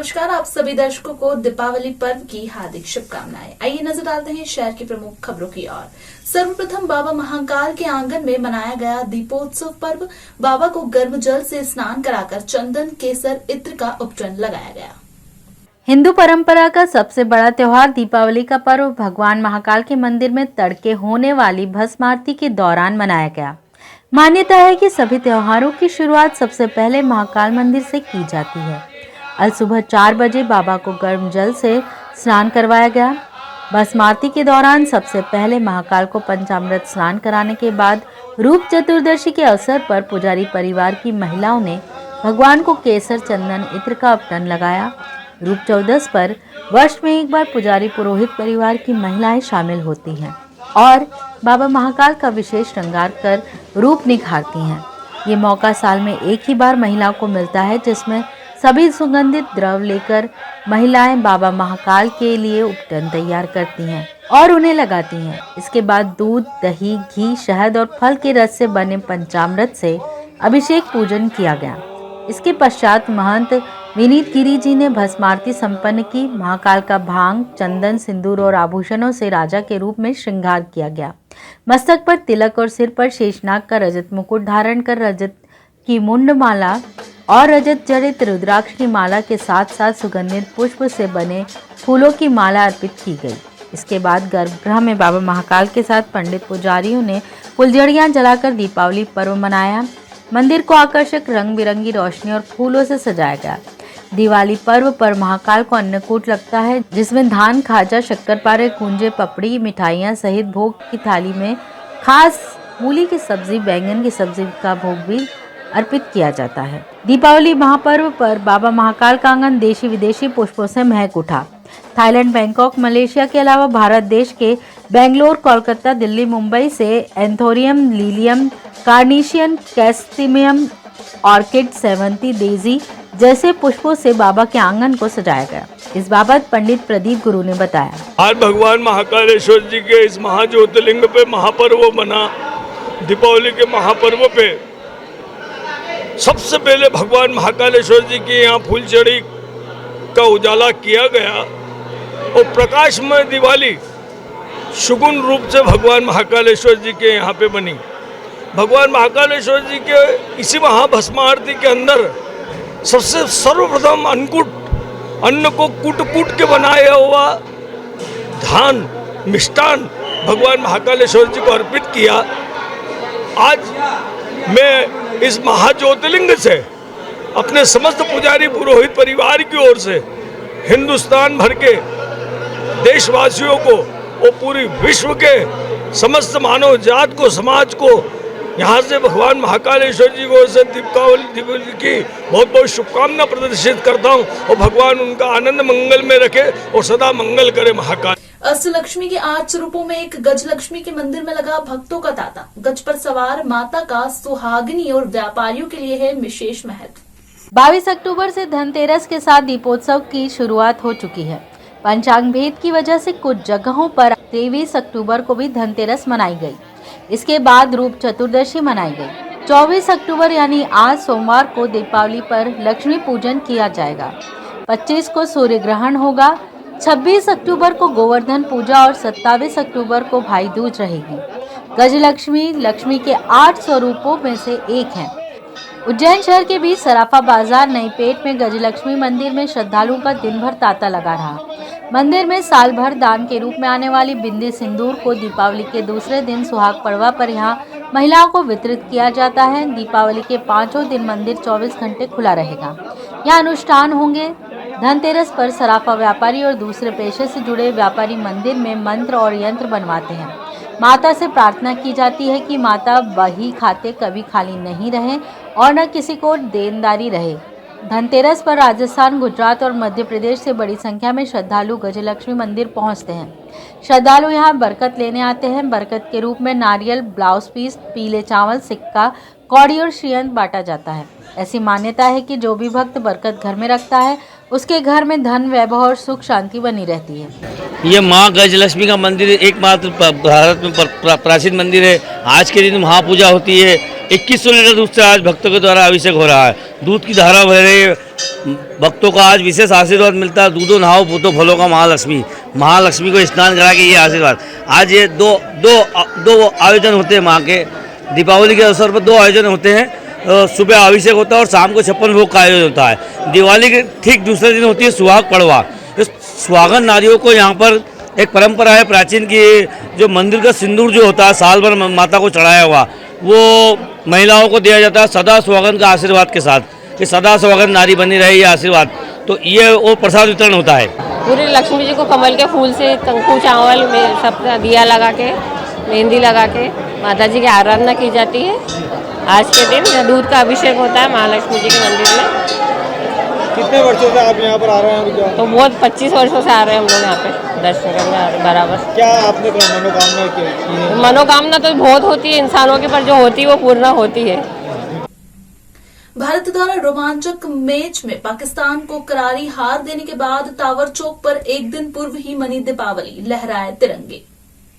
नमस्कार, आप सभी दर्शकों को दीपावली पर्व की हार्दिक शुभकामनाएं। आइए नजर डालते हैं शहर की प्रमुख खबरों की ओर। सर्वप्रथम बाबा महाकाल के आंगन में मनाया गया दीपोत्सव पर्व। बाबा को गर्म जल से स्नान कराकर चंदन, केसर, इत्र का उपटन लगाया गया। हिंदू परंपरा का सबसे बड़ा त्योहार दीपावली का पर्व भगवान महाकाल के मंदिर में तड़के होने वाली भस्म आरती के दौरान मनाया गया। मान्यता है कि सभी त्योहारों की शुरुआत सबसे पहले महाकाल मंदिर से की जाती है। आज सुबह 4 बजे बाबा को गर्म जल से स्नान करवाया गया। भस्म आरती के दौरान सबसे पहले महाकाल को पंचामृत स्नान कराने के बाद रूप चतुर्दशी के अवसर पर पुजारी परिवार की महिलाओं ने भगवान को केसर, चंदन, इत्र का उपटन लगाया। रूप चौदस पर वर्ष में एक बार पुजारी पुरोहित परिवार की महिलाएं शामिल होती हैं और बाबा महाकाल का विशेष श्रृंगार कर रूप निखारती हैं। ये मौका साल में एक ही बार महिलाओं को मिलता है, जिसमें सभी सुगंधित द्रव लेकर महिलाएं बाबा महाकाल के लिए उपटन तैयार करती हैं और उन्हें लगाती हैं। इसके बाद दूध, दही, घी, शहद और फल के रस से बने पंचामृत से अभिषेक पूजन किया गया। इसके पश्चात महंत विनीत गिरी जी ने भस्म आरती संपन्न की। महाकाल का भांग, चंदन, सिंदूर और आभूषणों से राजा के रूप में श्रृंगार किया गया। मस्तक पर तिलक और सिर पर शेषनाग का रजत मुकुट धारण कर रजत की मुंड माला और रजत जड़ित रुद्राक्ष की माला के साथ साथ सुगंधित पुष्प से बने फूलों की माला अर्पित की गई। इसके बाद गर्भगृह में बाबा महाकाल के साथ पंडित पुजारियों ने फुलझड़ियां जलाकर दीपावली पर्व मनाया। मंदिर को आकर्षक रंग बिरंगी रोशनी और फूलों से सजाया गया। दिवाली पर्व पर महाकाल को अन्नकूट लगता है, जिसमें धान, खाजा, शक्करपारे, कूंजे, पपड़ी, मिठाइयाँ सहित भोग की थाली में खास मूली की सब्जी, बैंगन की सब्जी का भोग भी अर्पित किया जाता है। दीपावली महापर्व पर बाबा महाकाल का आंगन देशी विदेशी पुष्पों से महक उठा। थाईलैंड, बैंकॉक, मलेशिया के अलावा भारत देश के बेंगलोर, कोलकाता, दिल्ली, मुंबई से anthurium, Lilium, कार्निशियन, कैस्टिमियम, orchid, Sevanti, Daisy जैसे पुष्पों से बाबा के आंगन को सजाया गया। इस बाबत पंडित प्रदीप गुरु ने बताया। आज भगवान महाकालेश्वर जी के इस महाज्योतिर्लिंग पे महापर्व बना। दीपावली के महापर्व पे सबसे पहले भगवान महाकालेश्वर जी की यहाँ फूलचड़ी का उजाला किया गया और प्रकाशमय दिवाली सुगुण रूप से भगवान महाकालेश्वर जी के यहाँ पे बनी। भगवान महाकालेश्वर जी के इसी महाभस्म आरती के अंदर सबसे सर्वप्रथम अन्न को कूट के बनाया हुआ धान, मिष्टान भगवान महाकालेश्वर जी को अर्पित किया। आज मैं इस महाज्योतिर्लिंग से अपने समस्त पुजारी पुरोहित परिवार की ओर से हिंदुस्तान भर के देशवासियों को और पूरी विश्व के समस्त मानव जात को, समाज को यहाँ से भगवान महाकालेश्वर जी को से दीपावली की बहुत बहुत शुभकामना प्रदर्शित करता हूँ और भगवान उनका आनंद मंगल में रखे और सदा मंगल करे महाकाल। अष्टलक्ष्मी के 8 स्वरूपों में एक गजलक्ष्मी के मंदिर में लगा भक्तों का तांता। गज पर सवार माता का सुहागिनी और व्यापारियों के लिए है विशेष महत्व। 22 अक्टूबर से धनतेरस के साथ दीपोत्सव की शुरुआत हो चुकी है। पंचांग भेद की वजह से कुछ जगहों पर 23 अक्टूबर को भी धनतेरस मनाई गई। इसके बाद रूप चतुर्दशी मनाई गई। 24 अक्टूबर यानी आज सोमवार को दीपावली पर लक्ष्मी पूजन किया जाएगा। 25 को सूर्य ग्रहण होगा। 26 अक्टूबर को गोवर्धन पूजा और 27 अक्टूबर को भाई दूज रहेगी। गजलक्ष्मी लक्ष्मी के 8 स्वरूपों में से एक है। उज्जैन शहर के बीच सराफा बाजार नई पेट में गजलक्ष्मी मंदिर में श्रद्धालुओं का दिन भर तांता लगा रहा। मंदिर में साल भर दान के रूप में आने वाली बिंदी सिंदूर को दीपावली के दूसरे दिन सुहाग पड़वा पर यहाँ महिलाओं को वितरित किया जाता है। दीपावली के 5 दिन मंदिर 24 घंटे खुला रहेगा। यहाँ अनुष्ठान होंगे। धनतेरस पर सराफा व्यापारी और दूसरे पेशे से जुड़े व्यापारी मंदिर में मंत्र और यंत्र बनवाते हैं। माता से प्रार्थना की जाती है कि माता बही खाते कभी खाली नहीं रहे और न किसी को देनदारी रहे। धनतेरस पर राजस्थान, गुजरात और मध्य प्रदेश से बड़ी संख्या में श्रद्धालु गजलक्ष्मी मंदिर पहुंचते हैं। श्रद्धालु यहां बरकत लेने आते हैं। बरकत के रूप में नारियल, ब्लाउज पीस, पीले चावल, सिक्का, कौड़ी और श्रीयंत बांटा जाता है। ऐसी मान्यता है कि जो भी भक्त बरकत घर में रखता है उसके घर में धन, वैभव और सुख शांति बनी रहती है। ये माँ गजलक्ष्मी का मंदिर एकमात्र भारत में प्राचीन मंदिर है। आज के दिन महापूजा होती है 2100 लीटर दूध से आज भक्तों के द्वारा अभिषेक हो रहा है। दूध की धारा बह रही है। भक्तों का आज विशेष आशीर्वाद मिलता है। दूधो नहाओ पूतो फलों का महालक्ष्मी को स्नान करा के ये आशीर्वाद। आज ये दो आयोजन होते हैं माँ के। दीपावली के अवसर पर 2 आयोजन होते हैं। सुबह अभिषेक होता है और शाम को 56 भोग का आयोजन होता है। दिवाली के ठीक दूसरे दिन होती है सुहाग पड़वा। इस सुहागन नारियों को यहाँ पर एक परंपरा है प्राचीन की, जो मंदिर का सिंदूर जो होता है साल भर माता को चढ़ाया हुआ, वो महिलाओं को दिया जाता है सदा सुहागन का आशीर्वाद के साथ, कि सदा सुहागन नारी बनी रहे ये आशीर्वाद। तो ये वो प्रसाद वितरण होता है। पूरी लक्ष्मी जी को कमल के फूल से कंकु चावल में सब दिया लगा के मेहंदी लगा के माता जी की आराधना की जाती है। आज के दिन दूध का अभिषेक होता है महालक्ष्मी जी के मंदिर में। कितने वर्षों से आप यहाँ पर आ रहे हैं? तो बहुत 25 वर्षों से आ रहे हैं हम लोग यहाँ पे दर्शन करने आ रहे हैं बराबर। क्या आपने मनोकामना की है? मनोकामना तो बहुत होती है इंसानों की, पर जो होती है वो पूर्ण होती है। भारत द्वारा रोमांचक मैच में पाकिस्तान को करारी हार देने के बाद टावर चौक पर एक दिन पूर्व ही मनी दीपावली, लहराए तिरंगे।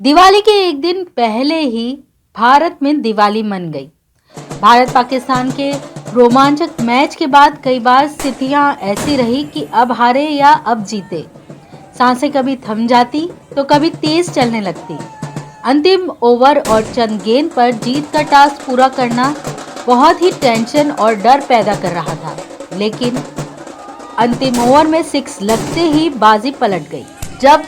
दिवाली के एक दिन पहले ही भारत में दिवाली मन गई। भारत पाकिस्तान के रोमांचक मैच के बाद कई बार स्थितियां ऐसी रही कि अब हारे या अब जीते। सांसें कभी थम जाती तो कभी तेज चलने लगती। अंतिम ओवर और चंद गेंद पर जीत का टास्क पूरा करना बहुत ही टेंशन और डर पैदा कर रहा था, लेकिन अंतिम ओवर में 6 लगते ही बाजी पलट गई। जब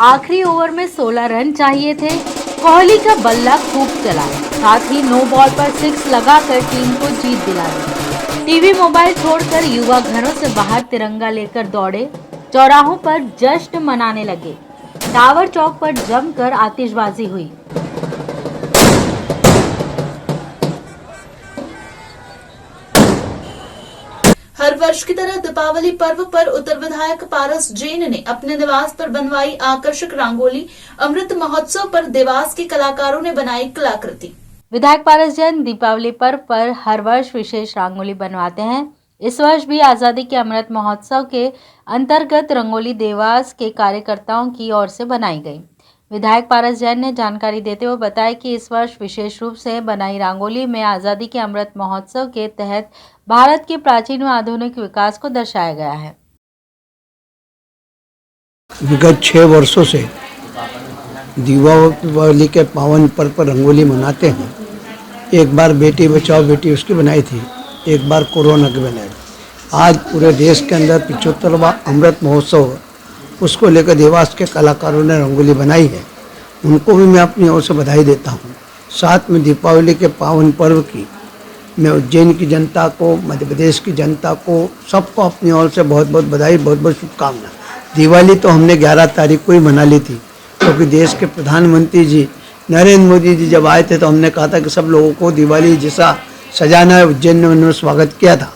आखिरी ओवर में 16 रन चाहिए थे, कोहली का बल्ला खूब चला, साथ ही नो बॉल पर 6 लगाकर टीम को जीत दिला दी। टीवी मोबाइल छोड़कर युवा घरों से बाहर तिरंगा लेकर दौड़े, चौराहों पर जश्न मनाने लगे। टावर चौक पर जमकर आतिशबाजी हुई। हर वर्ष की तरह दीपावली पर्व पर उत्तर विधायक पारस जैन ने अपने निवास पर बनवाई आकर्षक रंगोली। अमृत महोत्सव पर देवास के कलाकारों ने बनाई कलाकृति। विधायक पारस जैन दीपावली पर्व पर हर वर्ष विशेष रंगोली बनवाते हैं। इस वर्ष भी आज़ादी के अमृत महोत्सव के अंतर्गत रंगोली देवास के कार्यकर्ताओं की ओर से बनाई गई। विधायक पारस जैन ने जानकारी देते हुए बताया कि इस वर्ष विशेष रूप से बनाई रंगोली में आज़ादी के अमृत महोत्सव के तहत भारत के प्राचीन व आधुनिक विकास को दर्शाया गया है। विगत 6 वर्षों से दीपावली के पावन पर्व पर रंगोली मनाते हैं। एक बार बेटी बचाओ बेटी उसकी बनाई थी, एक बार कोरोना की बनाई थी। आज पूरे देश के अंदर 75वां अमृत महोत्सव, उसको लेकर देवास के कलाकारों ने रंगोली बनाई है। उनको भी मैं अपनी ओर से बधाई देता हूँ। साथ में दीपावली के पावन पर्व की मैं उज्जैन की जनता को, मध्य प्रदेश की जनता को, सबको अपनी ओर से बहुत बहुत बधाई, बहुत बहुत शुभकामना। दिवाली तो हमने 11 तारीख को ही मना ली थी, क्योंकि देश के प्रधानमंत्री जी नरेंद्र मोदी जी जब आए थे तो हमने कहा था कि सब लोगों को दिवाली जैसा सजाना है। उज्जैन में उन्होंने स्वागत किया था।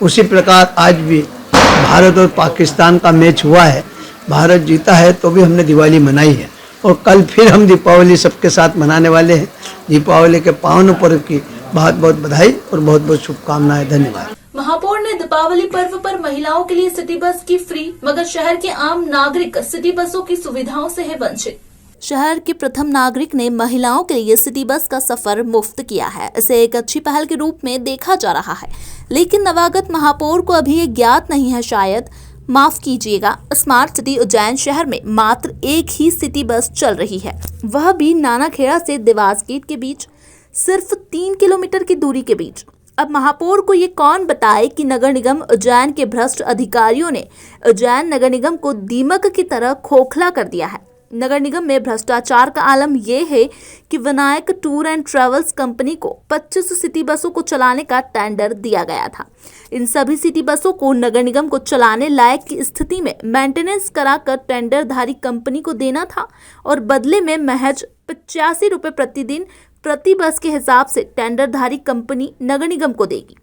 उसी प्रकार आज भी भारत और पाकिस्तान का मैच हुआ है, भारत जीता है तो भी हमने दिवाली मनाई है, और कल फिर हम दीपावली सबके साथ मनाने वाले हैं। दीपावली के पावन पर्व की बहुत बहुत बधाई और बहुत बहुत शुभकामनाएं। धन्यवाद। महापौर ने दीपावली पर्व पर महिलाओं के लिए सिटी बस की फ्री, मगर शहर के आम नागरिक सिटी बसों की सुविधाओं से है वंचित। शहर के प्रथम नागरिक ने महिलाओं के लिए सिटी बस का सफर मुफ्त किया है। इसे एक अच्छी पहल के रूप में देखा जा रहा है, लेकिन नवागत महापौर को अभी ये ज्ञात नहीं है, शायद माफ कीजिएगा, स्मार्ट सिटी उज्जैन शहर में मात्र एक ही सिटी बस चल रही है, वह भी नानाखेड़ा से देवास गेट के बीच, सिर्फ 3 किलोमीटर की दूरी के बीच। अब महापौर को ये कौन बताए कि नगर निगम उज्जैन के भ्रष्ट अधिकारियों ने उज्जैन नगर निगम को दीमक की तरह खोखला कर दिया है। नगर निगम में भ्रष्टाचार का आलम यह है कि Vinayak tour and travels company को 25 सिटी बसों को चलाने का टेंडर दिया गया था। इन सभी सिटी बसों को नगर निगम को चलाने लायक की स्थिति में मेंटेनेंस कराकर टेंडरधारी कंपनी को देना था, और बदले में महज 85 रुपये प्रतिदिन प्रति बस के हिसाब से टेंडरधारी कंपनी नगर निगम को देगी।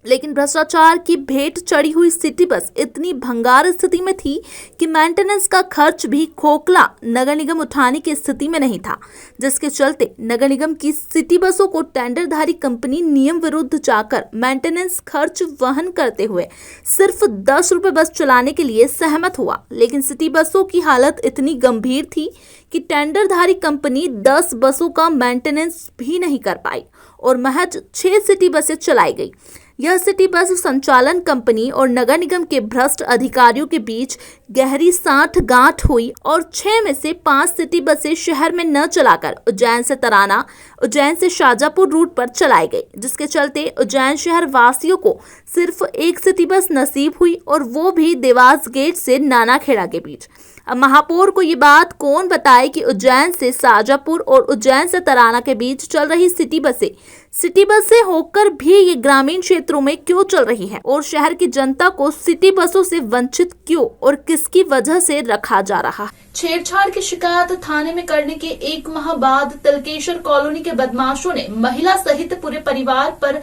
लेकिन भ्रष्टाचार की भेंट चढ़ी हुई सिटी बस इतनी भंगार स्थिति में थी कि मेंटेनेंस का खर्च भी खोखला नगर निगम उठाने की स्थिति में नहीं था, जिसके चलते नगर निगम की सिटी बसों को टेंडरधारी कंपनी नियम विरुद्ध जाकर मेंटेनेंस खर्च वहन करते हुए सिर्फ 10 रुपये बस चलाने के लिए सहमत हुआ। लेकिन सिटी बसों की हालत इतनी गंभीर थी कि टेंडरधारी कंपनी 10 बसों का मेंटेनेंस भी नहीं कर पाई। और महज 6 सिटी बसें चलाई गई। यह सिटी बस संचालन कंपनी और नगर निगम के भ्रष्ट अधिकारियों के बीच गहरी सांठ-गांठ हुई और 6 में से 5 सिटी बसें शहर में न चलाकर उज्जैन से तराना, उज्जैन से शाजापुर रूट पर चलाई गई, जिसके चलते उज्जैन शहर वासियों को सिर्फ एक सिटी बस नसीब हुई और वो भी देवास गेट से नानाखेड़ा के बीच। अब महापौर को ये बात कौन बताए कि उज्जैन से शाजापुर और उज्जैन से तराना के बीच चल रही सिटी बसें होकर भी ये ग्रामीण क्षेत्रों में क्यों चल रही है और शहर की जनता को सिटी बसों से वंचित क्यों और किसकी वजह से रखा जा रहा है। छेड़छाड़ की शिकायत थाने में करने के 1 माह बाद तलकेश्वर कॉलोनी के बदमाशों ने महिला सहित पूरे परिवार पर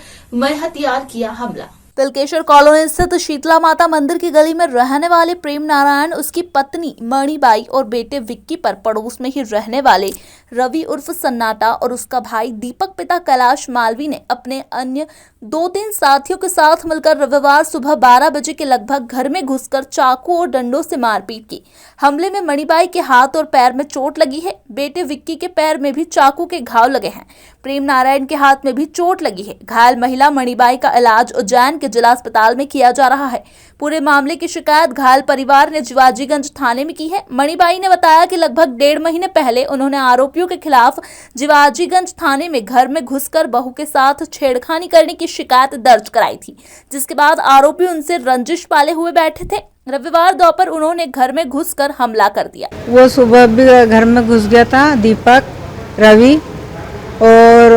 हथियार किया हमला। तलकेश्वर कॉलोनी स्थित शीतला माता मंदिर की गली में रहने वाले प्रेम नारायण, उसकी पत्नी मणिबाई और बेटे विक्की पर पड़ोस में ही रहने वाले रवि उर्फ सन्नाटा और उसका भाई दीपक पिता कैलाश मालवी ने अपने अन्य 2-3 साथियों के साथ मिलकर रविवार सुबह 12 बजे के लगभग घर में घुसकर चाकू और डंडों से मारपीट की। हमले में मणिबाई के हाथ और पैर में चोट लगी है। बेटे विक्की के पैर में भी चाकू के घाव लगे हैं। प्रेम नारायण के हाथ में भी चोट लगी है। घायल महिला मणिबाई का इलाज उज्जैन के जिला अस्पताल में किया जा रहा है। पूरे मामले की शिकायत घायल परिवार ने जिवाजीगंज थाने में की है। मणिबाई ने बताया कि लगभग 1.5 महीने पहले उन्होंने आरोपियों के खिलाफ जिवाजीगंज थाने में घर में घुसकर बहू के साथ छेड़खानी करने की शिकायत दर्ज कराई थी, जिसके बाद आरोपी उनसे रंजिश पाले हुए बैठे थे। रविवार दोपहर उन्होंने घर में घुसकर हमला कर दिया। वो सुबह भी घर में घुस गया था, दीपक, रवि और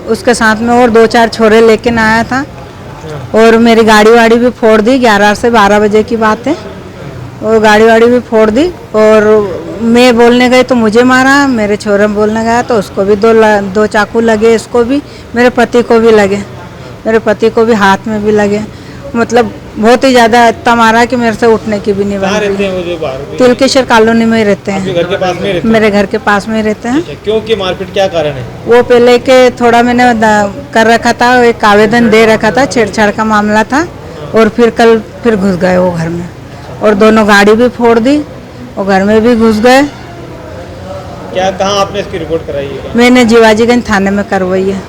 उसके साथ में और 2-4 छोरे लेके आया था और मेरी गाड़ी वाड़ी भी फोड़ दी। 11 से 12 बजे की बात है। और गाड़ी वाड़ी भी फोड़ दी और मैं बोलने गई तो मुझे मारा। मेरे छोरे बोलने गया तो उसको भी दो चाकू लगे, इसको भी, मेरे पति को भी लगे, मेरे पति को भी हाथ में भी लगे। मतलब बहुत ही ज़्यादा इतना मारा कि मेरे से उठने की भी नहीं बात। तिलकेश्वर कॉलोनी में ही रहते हैं। घर के पास में रहते हैं? मेरे घर के पास में ही रहते हैं। क्यों की मारपीट, क्या कारण है? वो पहले के थोड़ा मैंने कर रखा था, एक आवेदन दे रखा था, छेड़छाड़ का मामला था और कल फिर घुस गए वो घर में और दोनों गाड़ी भी फोड़ दी और घर में भी घुस गए। क्या, कहाँ आपने इसकी रिपोर्ट कराई है? मैंने जिवाजीगंज थाने में करवाई है।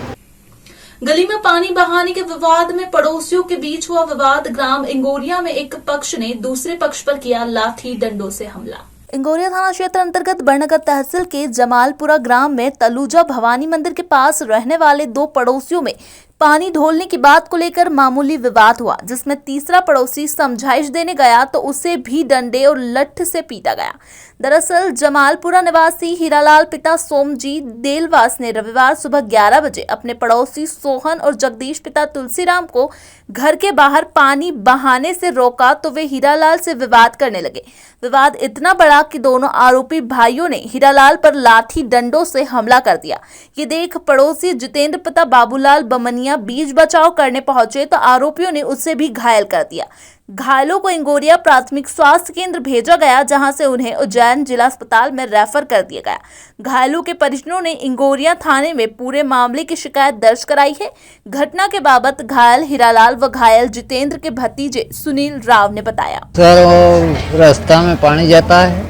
गली में पानी बहाने के विवाद में पड़ोसियों के बीच हुआ विवाद। ग्राम इंगोरिया में एक पक्ष ने दूसरे पक्ष पर किया लाठी डंडों से हमला। इंगोरिया थाना क्षेत्र अंतर्गत बड़नगर तहसील के जमालपुरा ग्राम में तलुजा भवानी मंदिर के पास रहने वाले 2 पड़ोसियों में पानी ढोलने की बात को लेकर मामूली विवाद हुआ, जिसमें तीसरा पड़ोसी समझाइश देने गया तो उसे भी डंडे और लठ से पीटा गया। दरअसल जमालपुरा निवासी हीरालाल पिता सोमजी देलवास ने रविवार सुबह 11 बजे अपने पड़ोसी सोहन और जगदीश पिता तुलसीराम को घर के बाहर पानी बहाने से रोका तो वे हीरालाल से विवाद करने लगे। विवाद इतना बड़ा कि दोनों आरोपी भाइयों ने हीरालाल पर लाठी डंडों से हमला कर दिया। ये देख पड़ोसी जितेंद्र पिता बाबूलाल बमनिया बीच बचाव करने पहुंचे तो आरोपियों ने उसे भी घायल कर दिया। घायलों को इंगोरिया प्राथमिक स्वास्थ्य केंद्र भेजा गया, जहां से उन्हें उज्जैन जिला अस्पताल में रेफर कर दिया गया। घायलों के परिजनों ने इंगोरिया थाने में पूरे मामले की शिकायत दर्ज कराई है। घटना के बाबत घायल हीरालाल व घायल जितेंद्र के भतीजे सुनील राव ने बताया। सर, रास्ता में पानी जाता है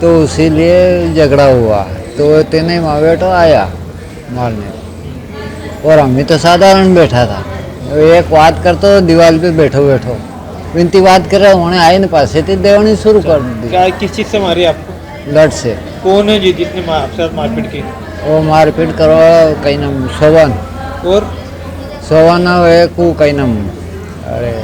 तो इसीलिए झगड़ा हुआ, तो तेने माँ बेटा आया मारने और हम भी तो साधारण बैठा था। एक बात कर तो दीवार पे बैठो विनती बात कर रहे उन्हें आए न पास से देवनी शुरू कर दी। क्या, किस चीज से मारी आपको? लड़ से। कौन है जी जिसने आपसे मारपीट की? वो मारपीट करो कहीं नाम सोवन और सोवन को कहीं नाम अरे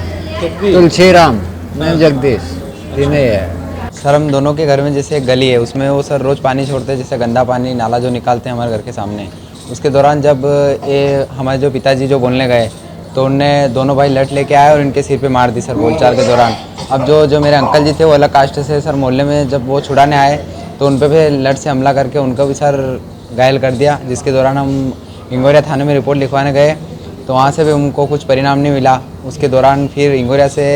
तुलसीराम मैं जगदीश इन्हें है। सर हम दोनों के घर में जैसे एक गली है, उसमें वो सर रोज़ पानी छोड़ते हैं, जैसे गंदा पानी नाला जो निकालते हैं हमारे घर के सामने। उसके दौरान जब ये हमारे जो पिताजी जो बोलने गए तो उनने दोनों भाई लठ लेके आए और इनके सिर पे मार दी सर बोलचाल के दौरान। अब जो मेरे अंकल जी थे वो अलग कास्ट से सर मोहल्ले में जब वो छुड़ाने आए तो उन पे भी लठ से हमला करके उनको भी सर घायल कर दिया, जिसके दौरान हम इंगोरिया थाने में रिपोर्ट लिखवाने गए तो वहाँ से भी उनको कुछ परिणाम नहीं मिला। उसके दौरान फिर इंगोरिया से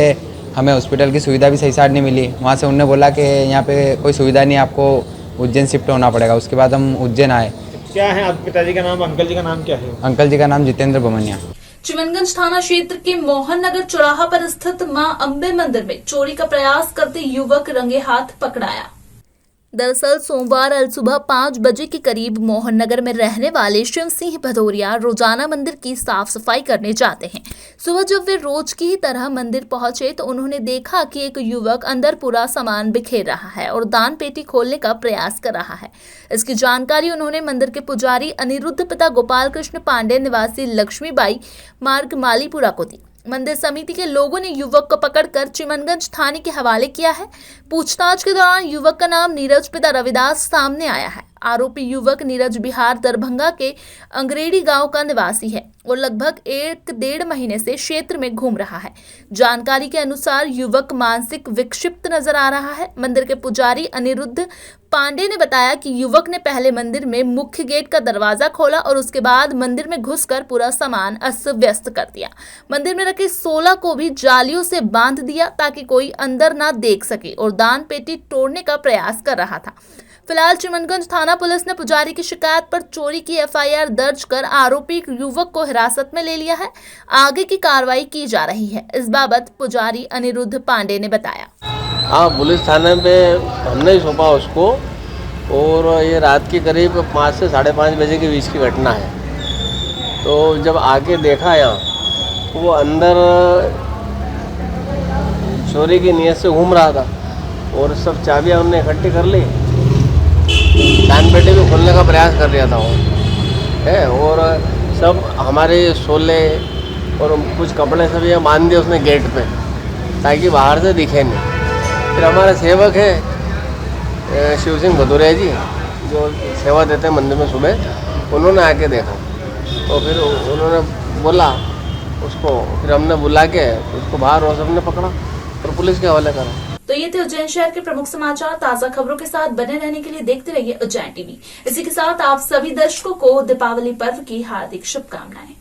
हमें हॉस्पिटल की सुविधा भी सही साथ नहीं मिली। वहाँ से उन्होंने बोला कि यहाँ पे कोई सुविधा नहीं, आपको उज्जैन शिफ्ट होना पड़ेगा। उसके बाद हम उज्जैन आए। क्या है आपके पिताजी का नाम, अंकल जी का नाम क्या है? अंकल जी का नाम जितेंद्र बमनिया। चिमनगंज थाना क्षेत्र के मोहन नगर चौराहा पर स्थित मां अंबे मंदिर में चोरी का प्रयास करते युवक रंगे हाथ पकड़ाया। दरअसल सोमवार अल सुबह 5 बजे के करीब मोहन नगर में रहने वाले शिव सिंह भदौरिया रोजाना मंदिर की साफ सफाई करने जाते हैं। सुबह जब वे रोज की ही तरह मंदिर पहुंचे तो उन्होंने देखा कि एक युवक अंदर पूरा सामान बिखेर रहा है और दान पेटी खोलने का प्रयास कर रहा है। इसकी जानकारी उन्होंने मंदिर के पुजारी अनिरुद्ध पिता गोपाल कृष्ण पांडे निवासी लक्ष्मीबाई मार्ग मालीपुरा को दी। मंदिर समिति के लोगों ने युवक को पकड़कर चिमनगंज थाने के हवाले किया है। पूछताछ के दौरान युवक का नाम नीरज पिता रविदास सामने आया है। आरोपी युवक नीरज बिहार दरभंगा के अंग्रेडी गांव का निवासी है और लगभग 1-1.5 महीने से क्षेत्र में घूम रहा है। जानकारी के अनुसार युवक मानसिक विक्षिप्त नजर आ रहा है। मंदिर के पुजारी अनिरुद्ध पांडे ने बताया कि युवक ने पहले मंदिर में मुख्य गेट का दरवाजा खोला और उसके बाद मंदिर में घुसकर पूरा सामान अस्त व्यस्त कर दिया। मंदिर में रखे 16 को भी जालियों से बांध दिया ताकि कोई अंदर ना देख सके और दान पेटी तोड़ने का प्रयास कर रहा था। फिलहाल चिमनगंज थाना पुलिस ने पुजारी की शिकायत पर चोरी की एफआईआर दर्ज कर आरोपी युवक को हिरासत में ले लिया है। आगे की कार्रवाई की जा रही है। इस बाबत पुजारी अनिरुद्ध पांडे ने बताया। हाँ, पुलिस थाने पे हमने ही सौंपा उसको और ये रात के करीब 5 से 5:30 बजे के बीच की घटना है। तो जब आके देखा यहाँ वो अंदर चोरी की नीयत से घूम रहा था और सब चाबियाँ उनने इकट्ठी कर ली। दान पेटी भी खोलने का प्रयास कर रहा था वो है और सब हमारे शोले और कुछ कपड़े सब ये बांध दिए उसने गेट पे ताकि बाहर से दिखे नहीं। फिर हमारे सेवक है शिव सिंह भदौरिया जी जो सेवा देते हैं मंदिर में सुबह, उन्होंने आके देखा तो फिर उन्होंने बोला उसको, फिर हमने बुला के उसको बाहर और सबने पकड़ा और पुलिस के हवाले करा। तो ये थे उज्जैन शहर के प्रमुख समाचार। ताजा खबरों के साथ बने रहने के लिए देखते रहिए उज्जैन टीवी। इसी के साथ आप सभी दर्शकों को दीपावली पर्व की हार्दिक शुभकामनाएं।